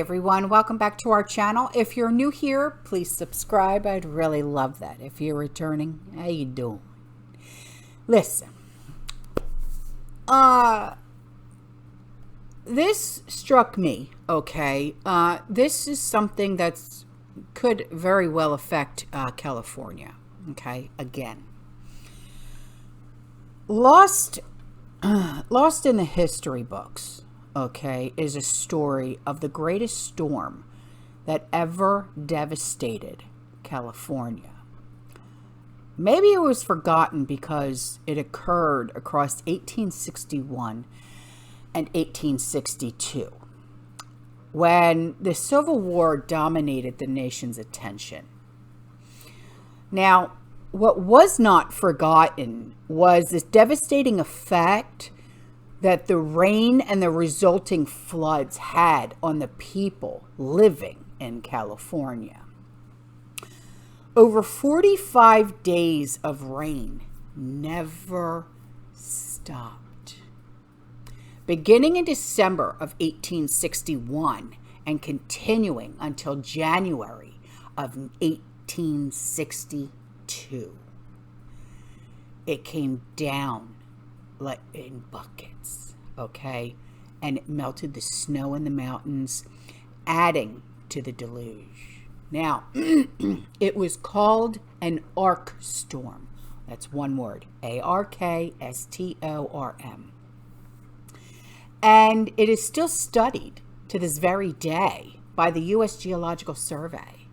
everyone, welcome back to our channel. If you're new here, please subscribe. I'd really love that. If you're returning, how you doing? Listen, this struck me, okay? This is something that's could very well affect California, okay? Again, lost in the history books, okay, is a story of the greatest storm that ever devastated California. Maybe it was forgotten because it occurred across 1861 and 1862, when the Civil War dominated the nation's attention. Now, what was not forgotten was this devastating effect that the rain and the resulting floods had on the people living in California. Over 45 days of rain never stopped. Beginning in December of 1861 and continuing until January of 1862. It came down like in buckets, okay? And it melted the snow in the mountains, adding to the deluge. Now, it was called an arc storm. That's one word, ARKSTORM. And it is still studied to this very day by the U.S. Geological Survey.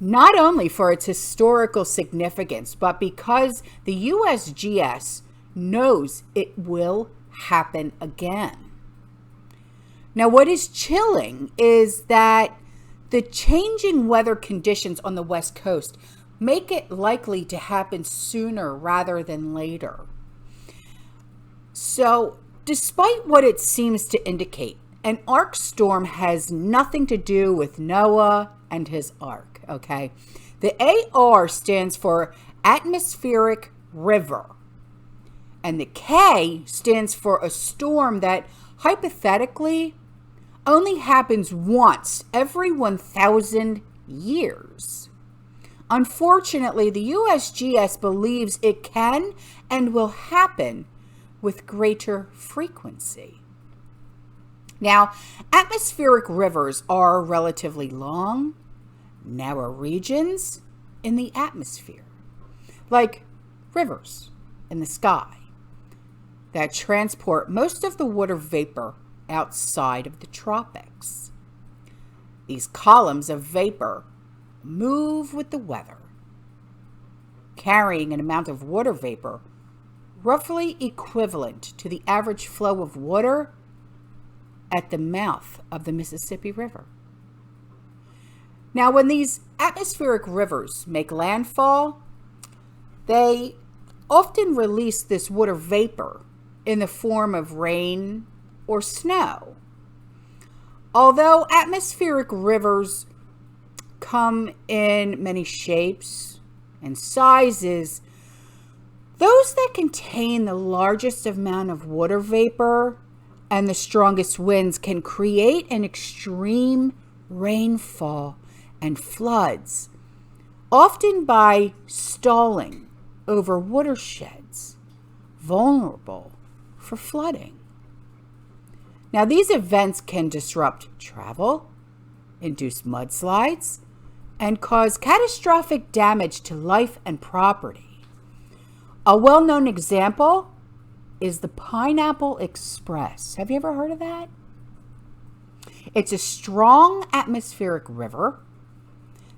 Not only for its historical significance, but because the USGS knows it will happen again. Now, what is chilling is that the changing weather conditions on the West Coast make it likely to happen sooner rather than later. So, despite what it seems to indicate, an arc storm has nothing to do with Noah and his ark, okay? The AR stands for atmospheric river, and the K stands for a storm that hypothetically only happens once every 1,000 years. Unfortunately, the USGS believes it can and will happen with greater frequency. Now, atmospheric rivers are relatively long, narrow regions in the atmosphere, like rivers in the sky, that transport most of the water vapor outside of the tropics. These columns of vapor move with the weather, carrying an amount of water vapor roughly equivalent to the average flow of water at the mouth of the Mississippi River. Now, when these atmospheric rivers make landfall, they often release this water vapor in the form of rain or snow. Although atmospheric rivers come in many shapes and sizes, those that contain the largest amount of water vapor and the strongest winds can create an extreme rainfall and floods, often by stalling over watersheds vulnerable for flooding. Now, these events can disrupt travel, induce mudslides, and cause catastrophic damage to life and property. A well-known example is the Pineapple Express. Have you ever heard of that? It's a strong atmospheric river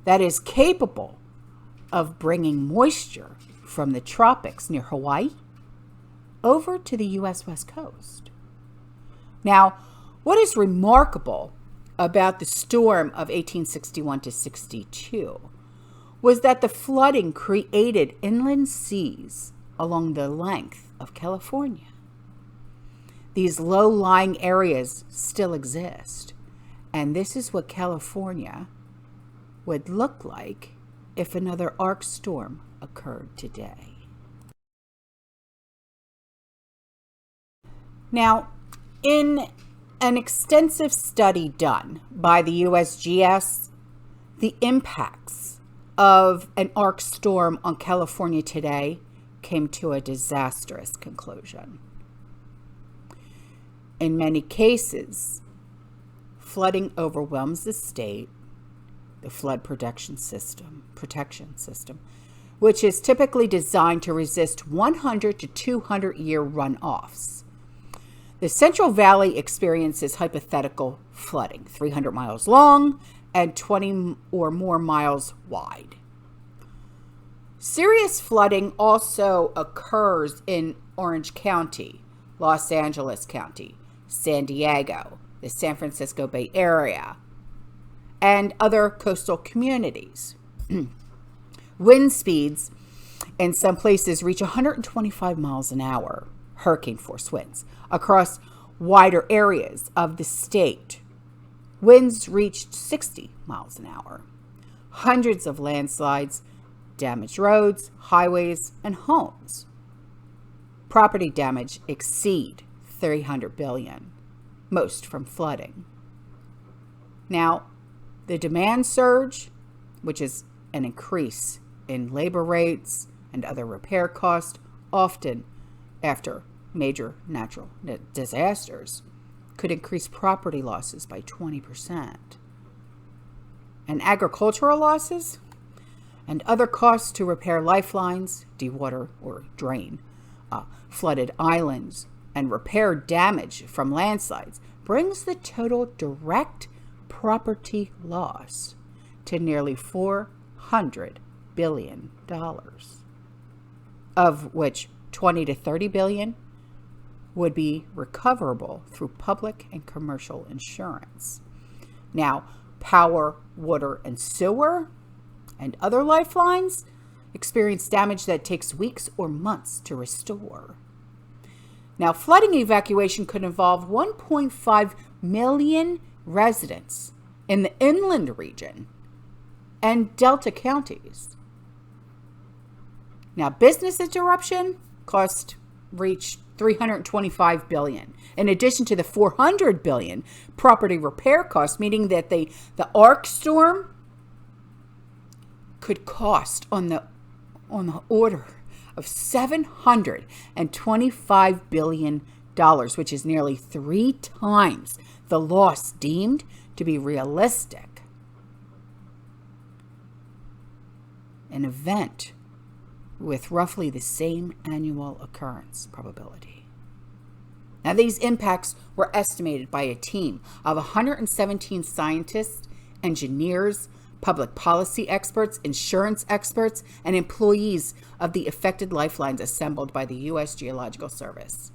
that is capable of bringing moisture from the tropics near Hawaii over to the U.S. West Coast. Now, what is remarkable about the storm of 1861 to 62 was that the flooding created inland seas along the length of California. These low-lying areas still exist, and this is what California would look like if another arc storm occurred today. Now, in an extensive study done by the USGS, the impacts of an arc storm on California today came to a disastrous conclusion. In many cases, flooding overwhelms the state, the flood protection system, which is typically designed to resist 100 to 200 year runoffs. The Central Valley experiences hypothetical flooding, 300 miles long and 20 or more miles wide. Serious flooding also occurs in Orange County, Los Angeles County, San Diego, the San Francisco Bay Area, and other coastal communities. Wind speeds in some places reach 125 miles an hour, hurricane force winds, across wider areas of the state. Winds reached 60 miles an hour. Hundreds of landslides damaged roads, highways, and homes. Property damage exceed $300 billion, most from flooding. Now, the demand surge, which is an increase in labor rates and other repair costs, often after major natural disasters, could increase property losses by 20%. And agricultural losses and other costs to repair lifelines, dewater or drain, flooded islands, and repair damage from landslides brings the total direct property loss to nearly $400 billion, of which 20 to 30 billion would be recoverable through public and commercial insurance. Now, power, water, and sewer and other lifelines experience damage that takes weeks or months to restore. Now, flooding evacuation could involve 1.5 million residents in the inland region and Delta counties. Now, business interruption cost reached $325 billion, in addition to the $400 billion property repair costs, meaning that the arc storm could cost on the order of $725 billion, which is nearly 3 times the loss deemed to be realistic. An event with roughly the same annual occurrence probability. Now, these impacts were estimated by a team of 117 scientists, engineers, public policy experts, insurance experts, and employees of the affected lifelines assembled by the U.S. Geological Service.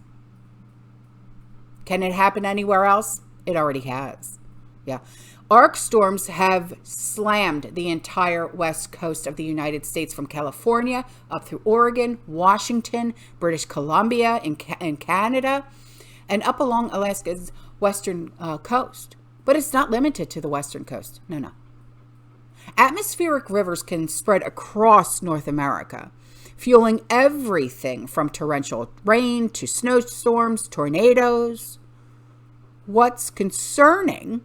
Can it happen anywhere else? It already has. Yeah. Arc storms have slammed the entire west coast of the United States, from California up through Oregon, Washington, British Columbia, and Canada, and up along Alaska's western coast. But it's not limited to the western coast. No. Atmospheric rivers can spread across North America, fueling everything from torrential rain to snowstorms, tornadoes. What's concerning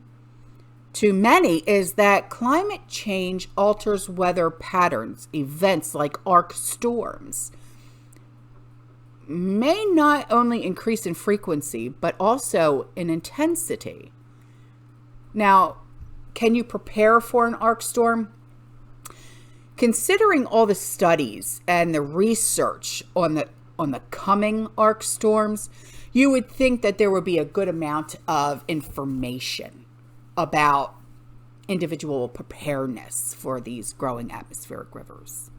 to many is that climate change alters weather patterns. Events like arc storms may not only increase in frequency, but also in intensity. Now, can you prepare for an arc storm? Considering all the studies and the research on the coming arc storms, you would think that there would be a good amount of information about individual preparedness for these growing atmospheric rivers.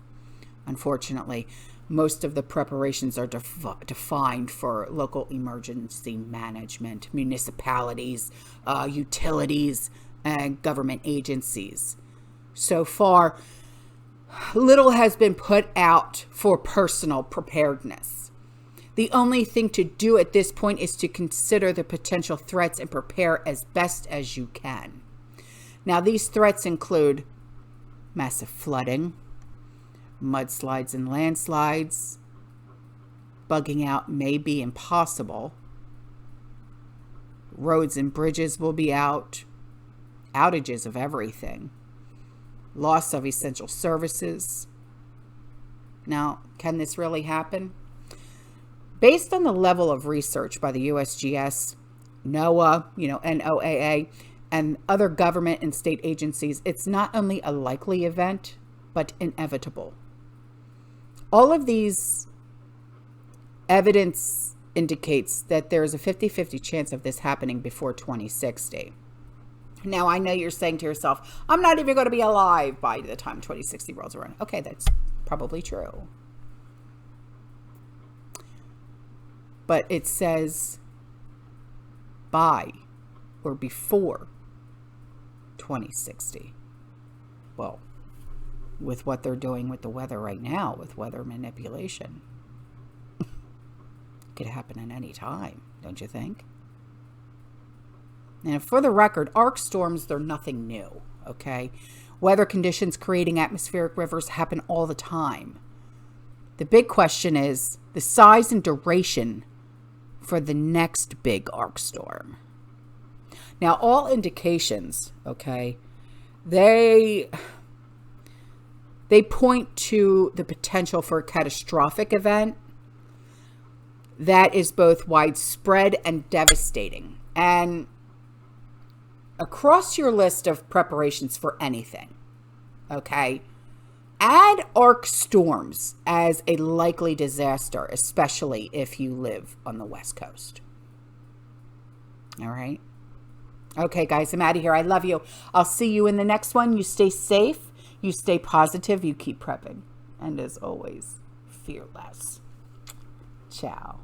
Unfortunately, most of the preparations are defined for local emergency management, municipalities, utilities, and government agencies. So far, little has been put out for personal preparedness. The only thing to do at this point is to consider the potential threats and prepare as best as you can. Now, these threats include massive flooding, mudslides and landslides. Bugging out may be impossible. Roads and bridges will be out. Outages of everything. Loss of essential services. Now, can this really happen? Based on the level of research by the USGS, NOAA, NOAA, and other government and state agencies, it's not only a likely event, but inevitable. All of these evidence indicates that there is a 50-50 chance of this happening before 2060. Now, I know you're saying to yourself, I'm not even going to be alive by the time 2060 rolls around. Okay, that's probably true. But it says by or before 2060. Well, with what they're doing with the weather right now, with weather manipulation, it could happen at any time, don't you think? And for the record, arc storms, they're nothing new, okay? Weather conditions creating atmospheric rivers happen all the time. The big question is the size and duration for the next big arc storm. Now, all indications, okay, they point to the potential for a catastrophic event that is both widespread and devastating. And across your list of preparations for anything, okay, add arc storms as a likely disaster, especially if you live on the West Coast. All right. Okay, guys, I'm out of here. I love you. I'll see you in the next one. You stay safe. You stay positive. You keep prepping. And as always, fearless. Ciao.